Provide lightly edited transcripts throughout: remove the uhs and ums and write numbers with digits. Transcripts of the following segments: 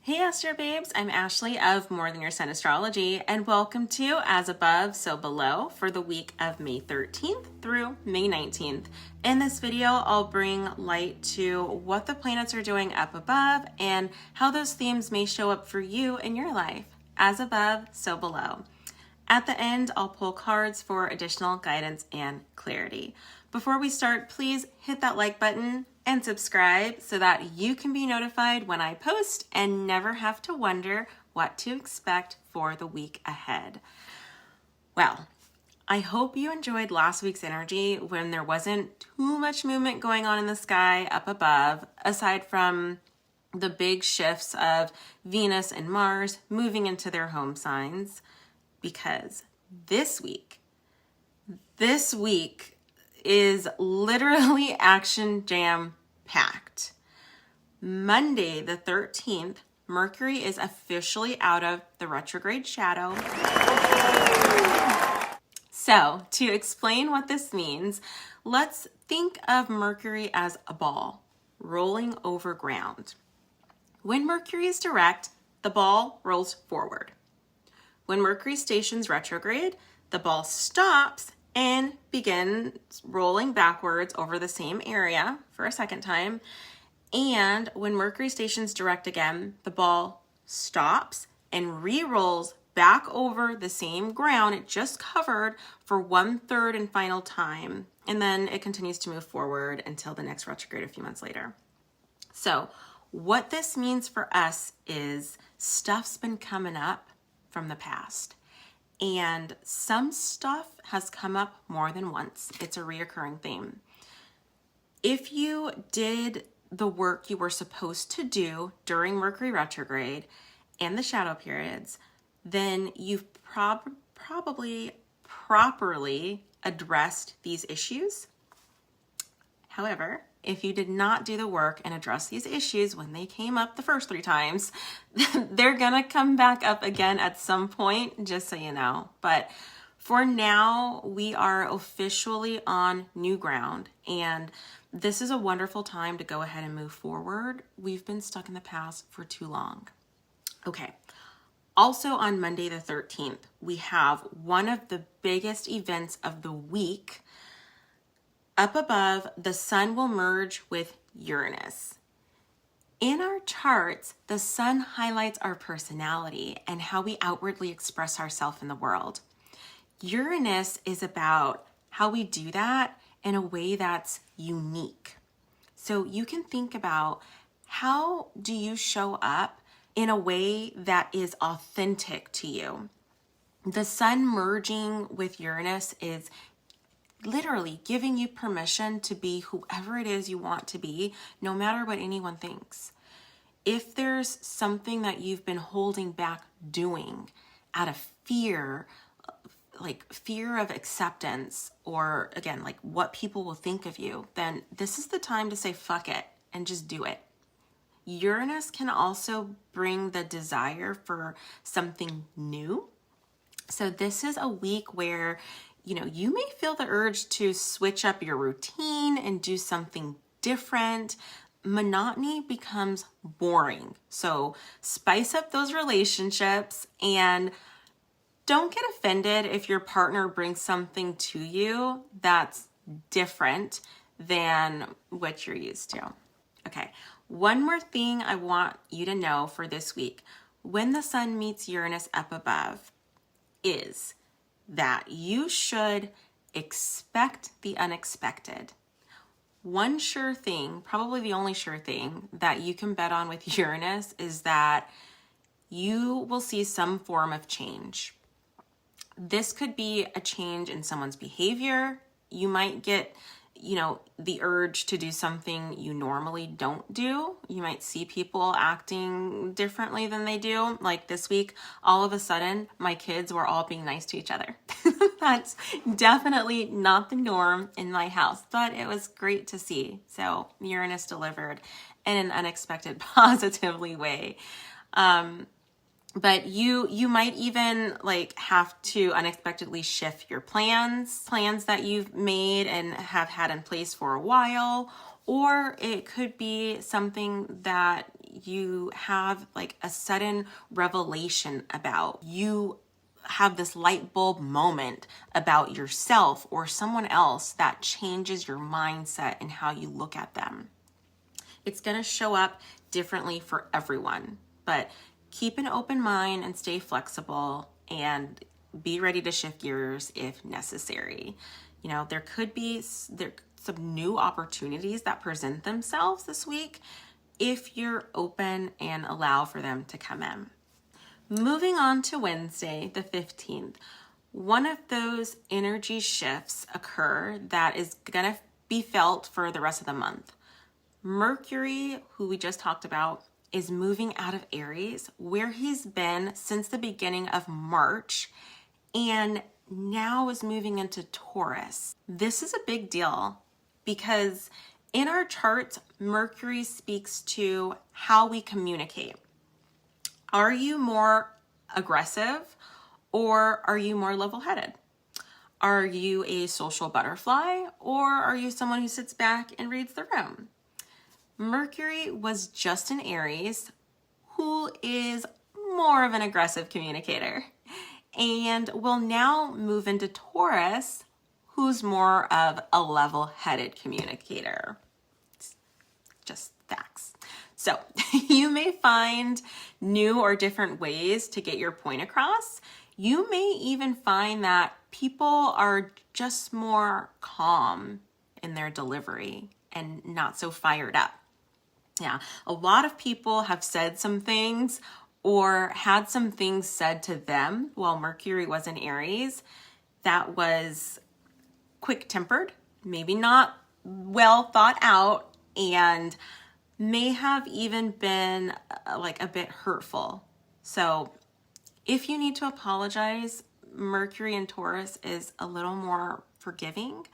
Hey Astro Babes, I'm Ashley of More Than Your Sun Astrology, and welcome to As Above, So Below for the week of May 13th through May 19th. In this video, I'll bring light to what the planets are doing up above and how those themes may show up for you in your life. As above, so below. At the end, I'll pull cards for additional guidance and clarity. Before we start, please hit that like button and subscribe so that you can be notified when I post and never have to wonder what to expect for the week ahead. Well, I hope you enjoyed last week's energy when there wasn't too much movement going on in the sky up above, aside from the big shifts of Venus and Mars moving into their home signs. Because this week is literally action jam packed. Monday the 13th, Mercury is officially out of the retrograde shadow. So to explain what this means, let's think of Mercury as a ball rolling over ground. When Mercury is direct, the ball rolls forward. When Mercury stations retrograde, the ball stops and begins rolling backwards over the same area for a second time. And when Mercury stations direct again, the ball stops and re-rolls back over the same ground it just covered for 1/3 and final time. And then it continues to move forward until the next retrograde a few months later. So what this means for us is stuff's been coming up from the past. And some stuff has come up more than once. It's a reoccurring theme. If you did the work you were supposed to do during Mercury retrograde and the shadow periods, then you've probably properly addressed these issues. However, if you did not do the work and address these issues when they came up the first 3 times, they're gonna come back up again at some point, just so you know. But for now, we are officially on new ground, and this is a wonderful time to go ahead and move forward. We've been stuck in the past for too long. Okay. Also on Monday the 13th, we have one of the biggest events of the week. Up above, the sun will merge with Uranus. In our charts, the sun highlights our personality and how we outwardly express ourselves in the world. Uranus is about how we do that in a way that's unique. So you can think about, how do you show up in a way that is authentic to you? The sun merging with Uranus is literally giving you permission to be whoever it is you want to be, no matter what anyone thinks. If there's something that you've been holding back doing out of fear, like fear of acceptance, or again, like what people will think of you, then this is the time to say fuck it and just do it. Uranus can also bring the desire for something new. So this is a week where you may feel the urge to switch up your routine and do something different. Monotony becomes boring. So spice up those relationships, and don't get offended if your partner brings something to you that's different than what you're used to. Okay, one more thing I want you to know for this week. When the sun meets Uranus up above is that you should expect the unexpected. One sure thing, probably the only sure thing that you can bet on with Uranus is that you will see some form of change. This could be a change in someone's behavior. You might get, the urge to do something you normally don't do. You might see people acting differently than they do. Like this week, all of a sudden, my kids were all being nice to each other. That's definitely not the norm in my house, but it was great to see. So Uranus delivered in an unexpected, positively way. But you might even have to unexpectedly shift your plans that you've made and have had in place for a while, Or it could be something that you have like a sudden revelation about. You have this light bulb moment about yourself or someone else that changes your mindset and how you look at them. It's going to show up differently for everyone, but keep an open mind and stay flexible and be ready to shift gears if necessary. You know, there could be some new opportunities that present themselves this week if you're open and allow for them to come in. Moving on to Wednesday, the 15th, one of those energy shifts occur that is going to be felt for the rest of the month. Mercury, who we just talked about, is moving out of Aries, where he's been since the beginning of March, and now is moving into Taurus. This is a big deal because in our charts, Mercury speaks to how we communicate. Are you more aggressive or are you more level-headed? Are you a social butterfly or are you someone who sits back and reads the room? Mercury was just in Aries, who is more of an aggressive communicator, and will now move into Taurus, who's more of a level-headed communicator. It's just facts. So you may find new or different ways to get your point across. You may even find that people are just more calm in their delivery and not so fired up. Yeah, a lot of people have said some things or had some things said to them while Mercury was in Aries that was quick-tempered, maybe not well thought out, and may have even been like a bit hurtful. So if you need to apologize, Mercury in Taurus is a little more forgiving,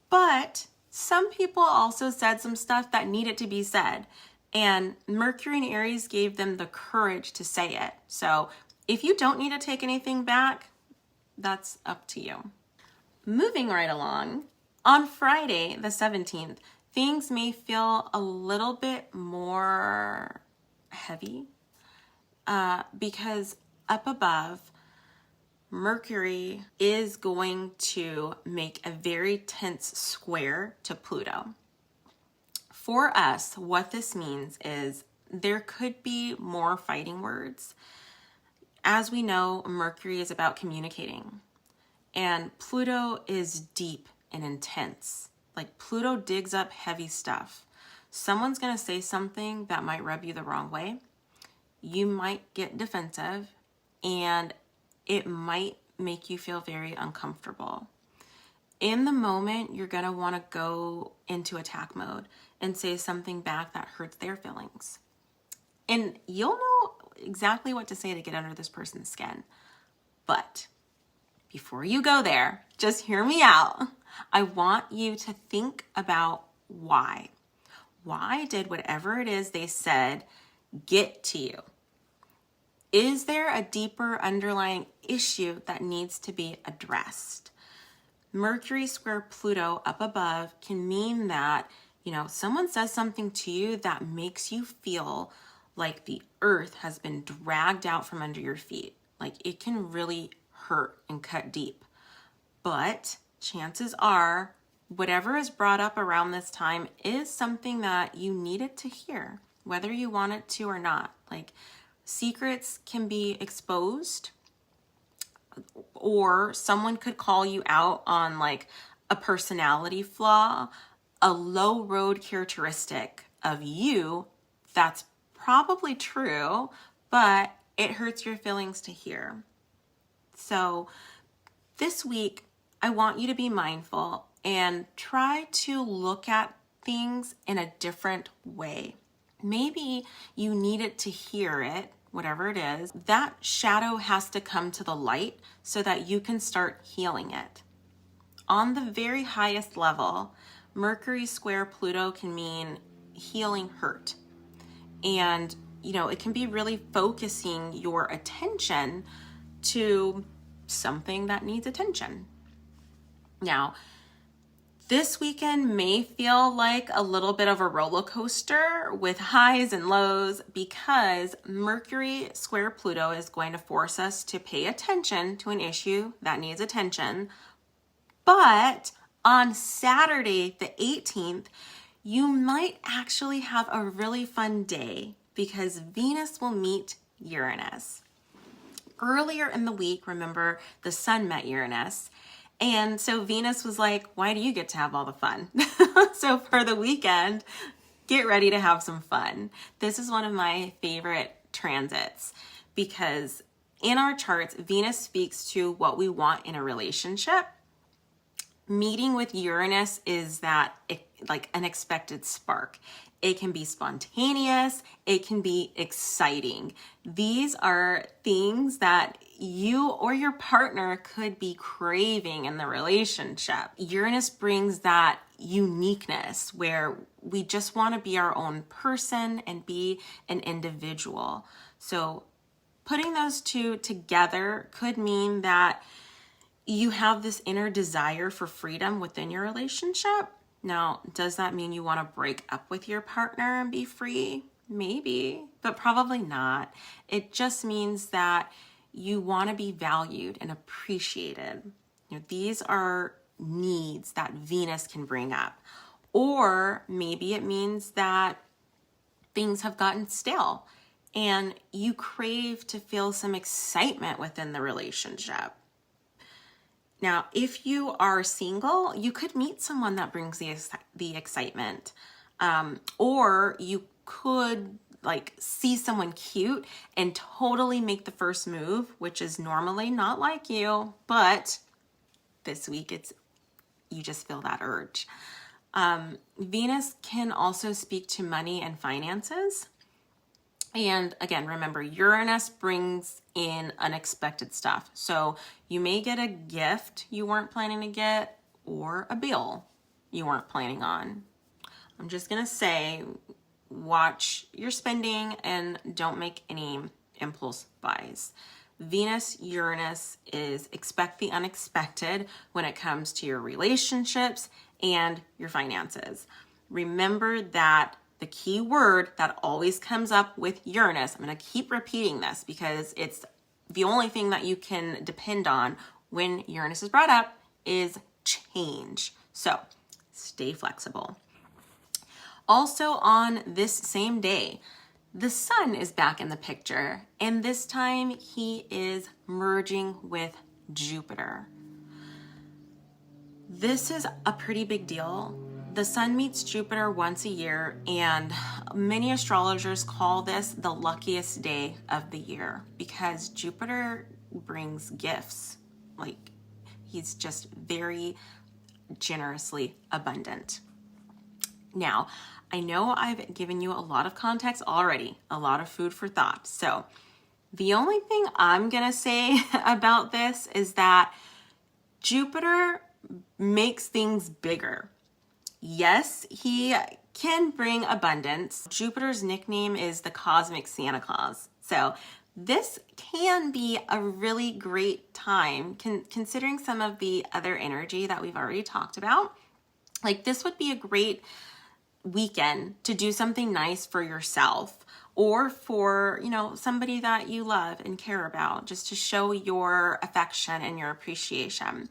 but some people also said some stuff that needed to be said, and Mercury in Aries gave them the courage to say it. So if you don't need to take anything back, that's up to you. Moving right along, on Friday, the 17th, things may feel a little bit more heavy because up above, Mercury is going to make a very tense square to Pluto. For us, what this means is there could be more fighting words. As we know, Mercury is about communicating, and Pluto is deep and intense. Like Pluto digs up heavy stuff. Someone's going to say something that might rub you the wrong way. You might get defensive, and it might make you feel very uncomfortable. In the moment, you're going to want to go into attack mode and say something back that hurts their feelings. And you'll know exactly what to say to get under this person's skin. But before you go there, just hear me out. I want you to think about why. Why did whatever it is they said get to you? Is there a deeper underlying issue that needs to be addressed? Mercury square Pluto up above can mean that, someone says something to you that makes you feel like the earth has been dragged out from under your feet. Like it can really hurt and cut deep. But chances are, whatever is brought up around this time is something that you needed to hear, whether you want it to or not. Like, secrets can be exposed, or someone could call you out on like a personality flaw, a low road characteristic of you that's probably true, but it hurts your feelings to hear. So this week, I want you to be mindful and try to look at things in a different way. Maybe you needed to hear it, whatever it is. That shadow has to come to the light so that you can start healing it. On the very highest level, Mercury square Pluto can mean healing hurt. And, it can be really focusing your attention to something that needs attention. Now, This weekend may feel like a little bit of a roller coaster with highs and lows because Mercury square Pluto is going to force us to pay attention to an issue that needs attention. But on Saturday, the 18th, you might actually have a really fun day because Venus will meet Uranus. Earlier in the week, remember, the sun met Uranus. And so Venus was like, why do you get to have all the fun? So for the weekend, get ready to have some fun. This is one of my favorite transits because in our charts, Venus speaks to what we want in a relationship. Meeting with Uranus is that like unexpected spark. It can be spontaneous. It can be exciting. These are things that you or your partner could be craving in the relationship. Uranus brings that uniqueness where we just want to be our own person and be an individual. So putting those two together could mean that you have this inner desire for freedom within your relationship. Now, does that mean you want to break up with your partner and be free? Maybe, but probably not. It just means that you want to be valued and appreciated. You know, these are needs that Venus can bring up. Or maybe it means that things have gotten stale and you crave to feel some excitement within the relationship. Now, if you are single, you could meet someone that brings the excitement. Or you could like see someone cute and totally make the first move, which is normally not like you, but this week you just feel that urge. Venus can also speak to money and finances. And again, remember, Uranus brings in unexpected stuff. So you may get a gift you weren't planning to get or a bill you weren't planning on. I'm just going to say, watch your spending and don't make any impulse buys. Venus, Uranus is expect the unexpected when it comes to your relationships and your finances. Remember that the key word that always comes up with Uranus, I'm going to keep repeating this because it's the only thing that you can depend on when Uranus is brought up, is change. So stay flexible. Also on this same day, the sun is back in the picture, and this time he is merging with Jupiter. This is a pretty big deal. The sun meets Jupiter once a year, and many astrologers call this the luckiest day of the year because Jupiter brings gifts. Like, he's just very generously abundant. Now, I know I've given you a lot of context already, a lot of food for thought. So the only thing I'm going to say about this is that Jupiter makes things bigger. Yes, he can bring abundance. Jupiter's nickname is the cosmic Santa Claus. So this can be a really great time considering some of the other energy that we've already talked about. Like, this would be a great weekend to do something nice for yourself or for, somebody that you love and care about, just to show your affection and your appreciation.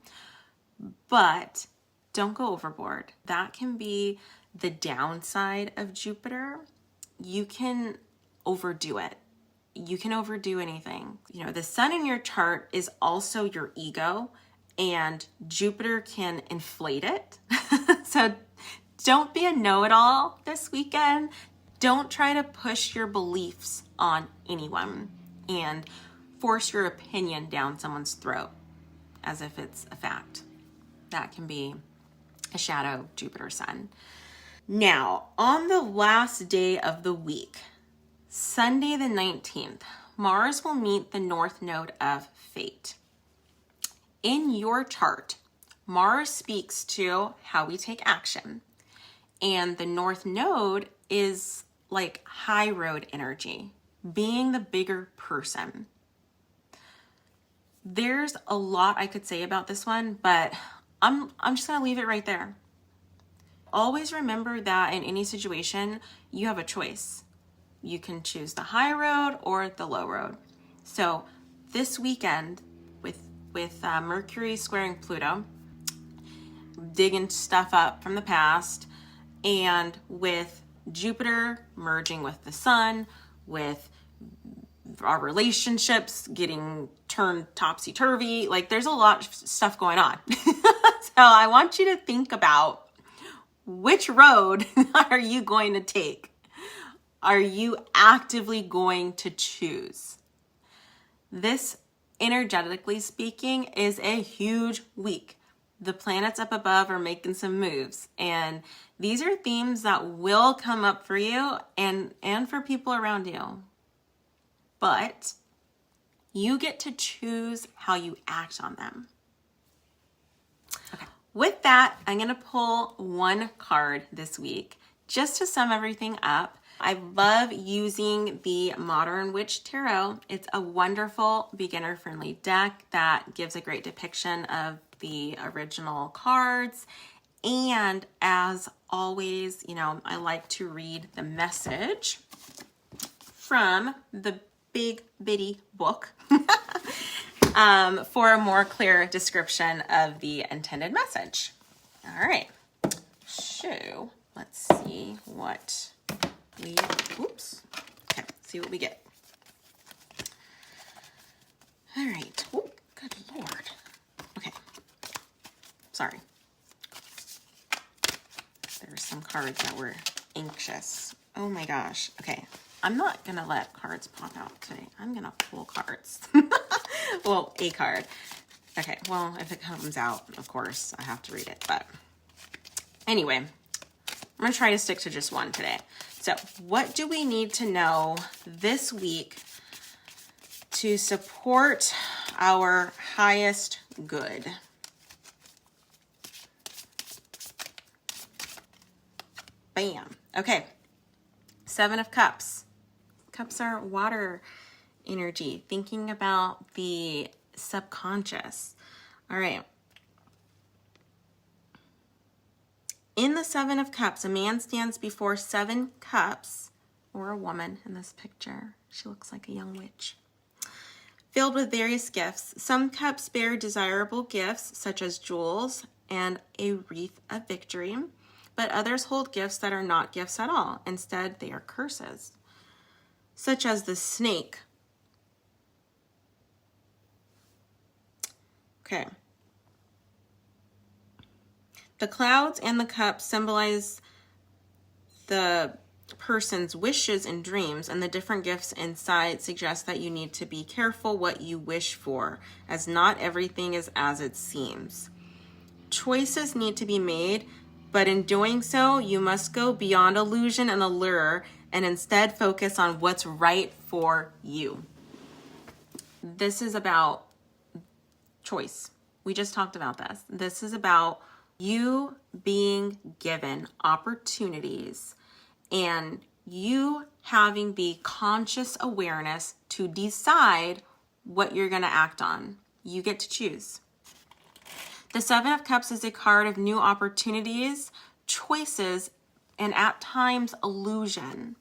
But don't go overboard. That can be the downside of Jupiter. You can overdo it. You can overdo anything. The sun in your chart is also your ego, and Jupiter can inflate it. So don't be a know-it-all this weekend. Don't try to push your beliefs on anyone and force your opinion down someone's throat as if it's a fact. That can be a shadow Jupiter sun. Now, on the last day of the week, Sunday the 19th, Mars will meet the North Node of Fate. In your chart, Mars speaks to how we take action. And the North Node is like high road energy, being the bigger person. There's a lot I could say about this one, but I'm just going to leave it right there. always remember that in any situation, you have a choice. You can choose the high road or the low road. So this weekend with Mercury squaring Pluto, digging stuff up from the past, and with Jupiter merging with the sun, with our relationships getting turned topsy-turvy, like there's a lot of stuff going on. So I want you to think about which road are you going to take? Are you actively going to choose? This, energetically speaking, is a huge week. The planets up above are making some moves, and these are themes that will come up for you and for people around you. But you get to choose how you act on them. Okay. With that, I'm going to pull one card this week just to sum everything up. I love using the Modern Witch Tarot. It's a wonderful beginner-friendly deck that gives a great depiction of the original cards. And as always, I like to read the message from the big bitty book for a more clear description of the intended message. All right. So let's see what see what we get. All right. Oh, good Lord. Okay. Sorry. There were some cards that were anxious. Oh my gosh. Okay. I'm not going to let cards pop out today. I'm going to pull cards. Well, a card. Okay. Well, if it comes out, of course, I have to read it. But anyway, I'm going to try to stick to just one today. So what do we need to know this week to support our highest good? Bam. Okay. 7 of Cups. Cups are water energy, thinking about the subconscious. All right. In the 7 of Cups, a man stands before 7 cups, or a woman in this picture. She looks like a young witch. Filled with various gifts. Some cups bear desirable gifts, such as jewels and a wreath of victory, but others hold gifts that are not gifts at all. Instead, they are curses, such as the snake. Okay. The clouds and the cups symbolize the person's wishes and dreams, and the different gifts inside suggest that you need to be careful what you wish for, as not everything is as it seems. Choices need to be made, but in doing so, you must go beyond illusion and allure and instead focus on what's right for you. This is about choice. We just talked about this. This is about you being given opportunities and you having the conscious awareness to decide what you're going to act on. You get to choose. The 7 of Cups is a card of new opportunities, choices, and at times illusion.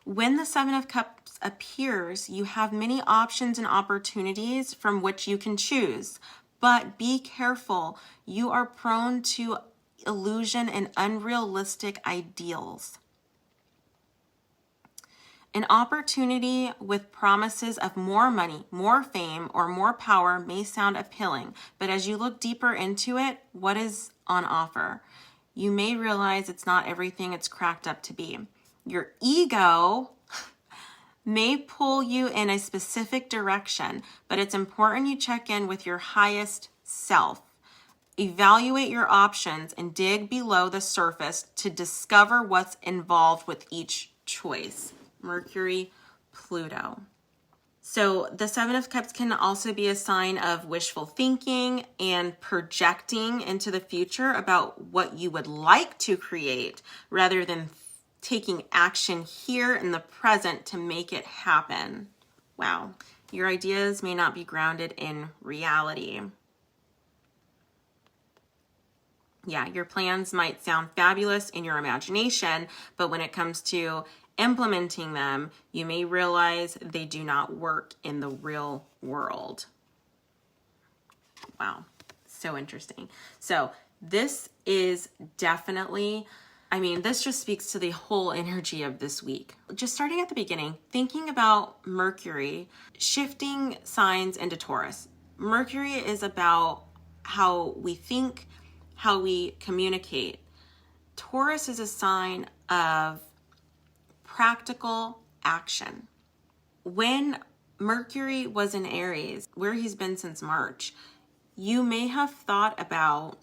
When the 7 of Cups appears, you have many options and opportunities from which you can choose. But be careful. You are prone to illusion and unrealistic ideals. An opportunity with promises of more money, more fame, or more power may sound appealing, but as you look deeper into it, what is on offer? You may realize it's not everything it's cracked up to be. Your ego may pull you in a specific direction, but it's important you check in with your highest self. Evaluate your options and dig below the surface to discover what's involved with each choice. Mercury, Pluto. So the 7 of Cups can also be a sign of wishful thinking and projecting into the future about what you would like to create rather than taking action here in the present to make it happen. Wow. Your ideas may not be grounded in reality. Yeah, your plans might sound fabulous in your imagination, but when it comes to implementing them, you may realize they do not work in the real world. Wow, so interesting. So this is definitely, I mean, this just speaks to the whole energy of this week. Just starting at the beginning, thinking about Mercury shifting signs into Taurus. Mercury is about how we think, how we communicate. Taurus is a sign of practical action. When Mercury was in Aries, where he's been since March, you may have thought about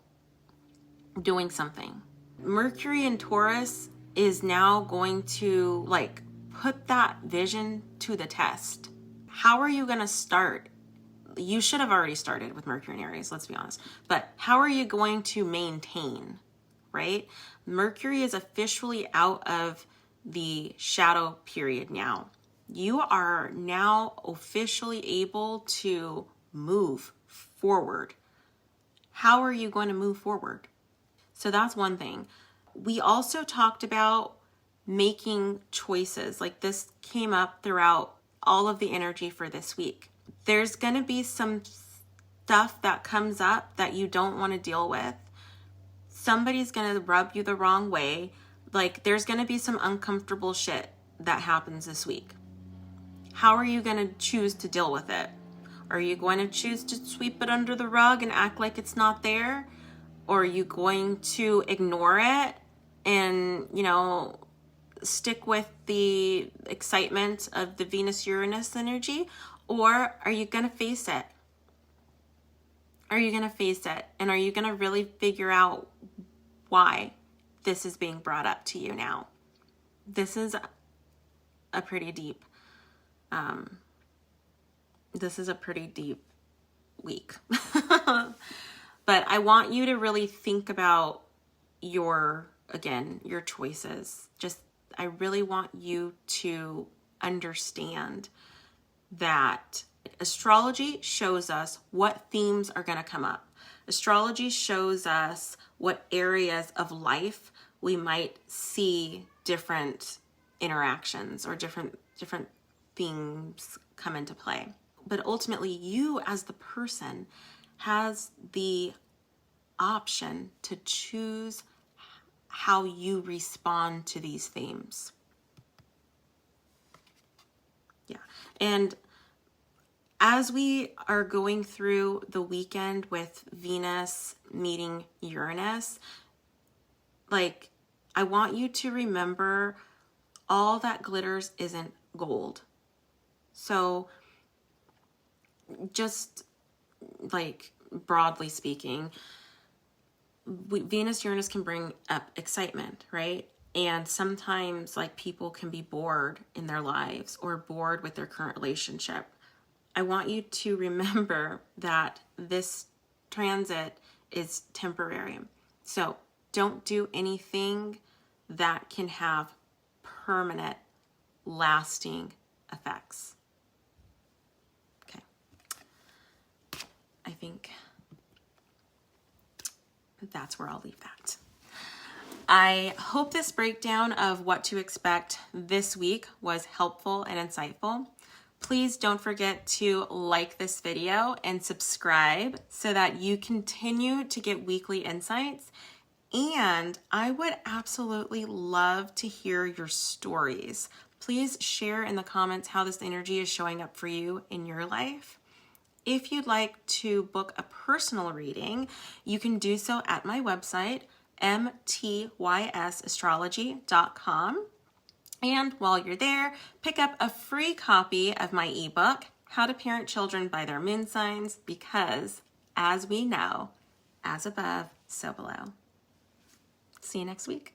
doing something. Mercury in Taurus is now going to like put that vision to the test. How are you going to start? You should have already started with Mercury in Aries, let's be honest. But how are you going to maintain, right? Mercury is officially out of the shadow period now. You are now officially able to move forward. How are you going to move forward? So that's one thing. We also talked about making choices. Like this came up throughout all of the energy for this week. There's going to be some stuff that comes up that you don't want to deal with. Somebody's going to rub you the wrong way. Like there's going to be some uncomfortable shit that happens this week. How are you going to choose to deal with it? Are you going to choose to sweep it under the rug and act like it's not there? Or are you going to ignore it and, stick with the excitement of the Venus-Uranus energy? Or are you going to face it? Are you going to face it? And are you going to really figure out why this is being brought up to you now? This is a pretty deep, week. But I want you to really think about your choices. I really want you to understand that astrology shows us what themes are going to come up. Astrology shows us what areas of life we might see different interactions or different themes come into play. But ultimately, you as the person has the option to choose how you respond to these themes. Yeah. And as we are going through the weekend with Venus meeting Uranus, I want you to remember all that glitters isn't gold. So just broadly speaking, Venus Uranus can bring up excitement, right? And sometimes people can be bored in their lives or bored with their current relationship. I want you to remember that this transit is temporary. So don't do anything that can have permanent, lasting effects. Okay. I think that's where I'll leave that. I hope this breakdown of what to expect this week was helpful and insightful. Please don't forget to like this video and subscribe so that you continue to get weekly insights. And I would absolutely love to hear your stories. Please share in the comments how this energy is showing up for you in your life. If you'd like to book a personal reading, you can do so at my website, mtysastrology.com. And while you're there, pick up a free copy of my ebook, How to Parent Children by Their Moon Signs, because as we know, as above, so below. See you next week.